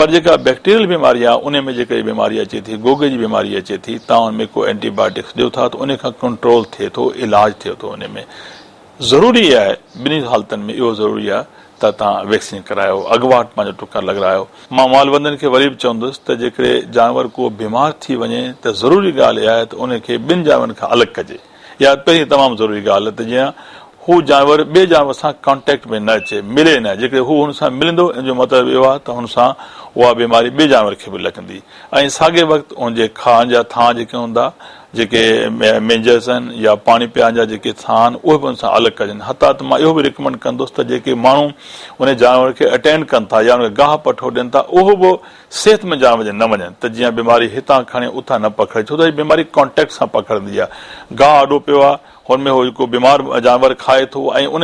पर जेका बैक्टीरियल बीमारी आहे उन में जेकॾहिं बीमारी अचे थी, गोगे जी बीमारी अचे थी, तव्हां उन में को एंटीबायोटिक्स ॾियो था त उन खां कंट्रोल थिए थो, इलाज थिए थो। उन में ज़रूरी आहे, ॿिन्ही हालतुनि में इहो ज़रूरी आहे त तव्हां वैक्सीन करायो, अॻुवाट पंहिंजो टुका लॻारायो। मां मालवंदनि खे वरी बि चवंदुसि त जेकॾहिं जानवर को बीमार थी वञे त ज़रूरी ॻाल्हि इहा आहे त उनखे ॿिनि जानवरनि खां अलॻि कजे। इहा पहिरीं तमामु ज़रूरी ॻाल्हि आहे त जीअं हू जानवर ॿिए जानवर सां कॉन्टेक्ट में न अचे, मिले न। जेकॾहिं हू हुन सां मिलंदो, इन जो मतिलबु इहो आहे त हुन सां उहा बीमारी ॿिए जानवर खे बि लॻंदी। ऐं साॻे वक़्तु उनजे खाइण जा थां जेके हूंदा, जेके मेंजर्स आहिनि या पाणी पीआरण जा जेके थां आहिनि, उहे बि हुन सां अलॻि कजनि। हथा त मां इहो बि रिकमेंड कंदुसि त जेके माण्हू उन जानवर खे अटेंड कनि था या उनखे गाह पठो ॾियनि था, उहो बि सिहतमंद जानवर जे न वञनि त जीअं बीमारी हितां खणे उतां न पकड़े, छो त बीमारी कॉन्टेक्ट सां पकड़ंदी आहे। गाह अॾो पियो आहे, हुनमें हो जेको बीमार जानवर खाए थो ऐं उन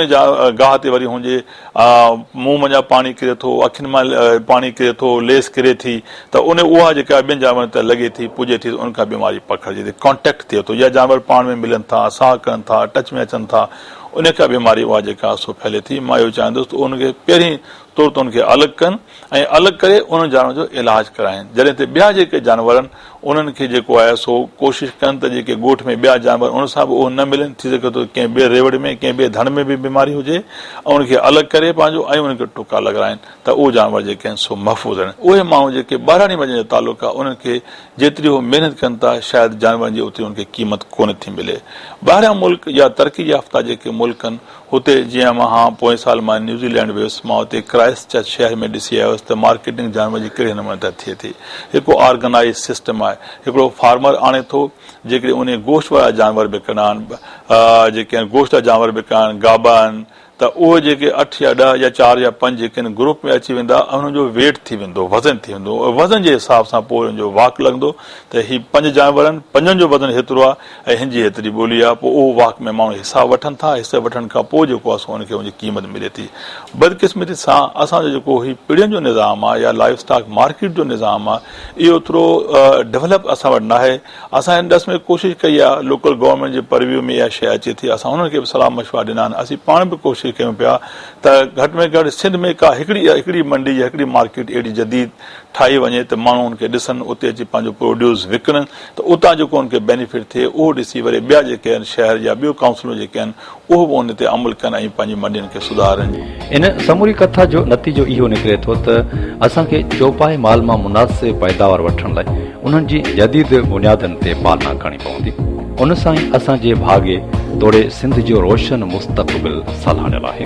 गाह ते वरी हुनजे मुंहं मां पाणी किरे थो, अखियुनि मां पाणी किरे थो, लेस किरे थी, त उहा जेका ॿियनि जानवरनि ते लॻे थी, पुॼे थी, उनखां बीमारी पकड़िजे थी, कॉन्टेक्ट थिए थो। या जानवर पाण में मिलनि था, साह कनि था, टच में अचनि था, उनखां बीमारी उहा जेका सो फैले थी। मां इहो चाहींदुसि त उनखे पहिरीं तुरत उनखे अलॻि कनि ऐं अलॻि करे उन जानवर जो इलाज कराइनि। जॾहिं त ॿिया जेके जानवर आहिनि उन्हनि खे जेको आहे सो कोशिशि कनि त जेके ॻोठ में ॿिया जानवर उन सां बि उहो न मिलनि। थी सघे थो कंहिं ॿिए रेवड़ में, कंहिं ॿिए धण में बि बीमारी हुजे ऐं उनखे अलॻि करे पंहिंजो ऐं उनखे टुका लॻाराइनि त उहे जानवर जेके आहिनि सो महफ़ूज़ आहिनि। उहे माण्हू जेके ॿाहिरां वञण जो तालुक आहे, उन्हनि खे जेतिरी उहे महिनत कनि था, शायदि जानवरनि जी उते उनखे क़ीमत कोन थी मिले। ॿाहिरियां मुल्क या तरक़ी याफ़्ता जेके मुल्क आहिनि, हुते जीअं मां पोएं साल मां न्यूज़ीलैंड वियुसि, मां हुते क्राइस्ट चर्च शहर में ॾिसी आयुसि त मार्केटिंग जानवर जी कहिड़े नमूने त थिए थी। हिकु ऑर्गेनाइज़ सिस्टम आहे। हिकिड़ो फार्मर आणे थो, जेके उन गोश्त वारा जानवर विकिणा आहिनि, जेके गोश्त जा जानवर विकिणा आहिनि, गाबा आहिनि, त उहे जेके 8 या 10 या 4 या 5 जेके ग्रुप में अची वेंदा, हुननि जो वेट थी वेंदो, वज़न थी वेंदो। वज़न जे हिसाब सां पोइ हुनजो वाक लॻंदो त ही 5 जानवर आहिनि, 5 जो वज़न हेतिरो आहे ऐं हिन जी हेतिरी ॿोली आहे। पोइ उहो वाक में माण्हू हिसा वठनि था। हिसे वठण खां पोइ जेको आहे सो हुनखे हुनजी क़ीमत मिले थी। बदकिस्मती सां असांजो जेको ही पीढ़ियुनि जो निज़ाम आहे या लाइफ स्टॉक मार्केट जो निज़ाम आहे, इहो एतिरो डेवलप असां वटि न आहे। असां हिन ॾस में कोशिशि कई आहे, लोकल गवर्नमेंट जे परव्यू में इहा शइ अचे थी, असां हुननि खे बि सलाह मशवरा ॾिना आहिनि। असीं पाण बि कोशिशि कयूं पिया त घटि में घटि सिंध में का हिकिड़ी मंडी या हिकिड़ी मार्केट अहिड़ी जदीद ठाही वञे त माण्हू हुनखे ॾिसनि, उते अची पंहिंजो प्रोड्यूस विकिणनि, त उतां जेको हुनखे बेनिफिट थिए उहो ॾिसी वरी ॿिया जेके आहिनि शहर या ॿियूं काउंसिलूं जेके आहिनि उहो बि उन ते अमल कनि ऐं पंहिंजी मंडियुनि खे सुधारनि। इन समूरी कथा जो नतीजो इहो निकिरे थो त असांखे चौपाई माल मां मुनासिब पैदावार वठण लाइ उन्हनि जी जदीद बुनियादनि ते पालना करणी पवंदी। उन सां ई असांजे भाॻे तोड़े सिंध जो रोशन मुस्तक़बिल सलाहियल आहे।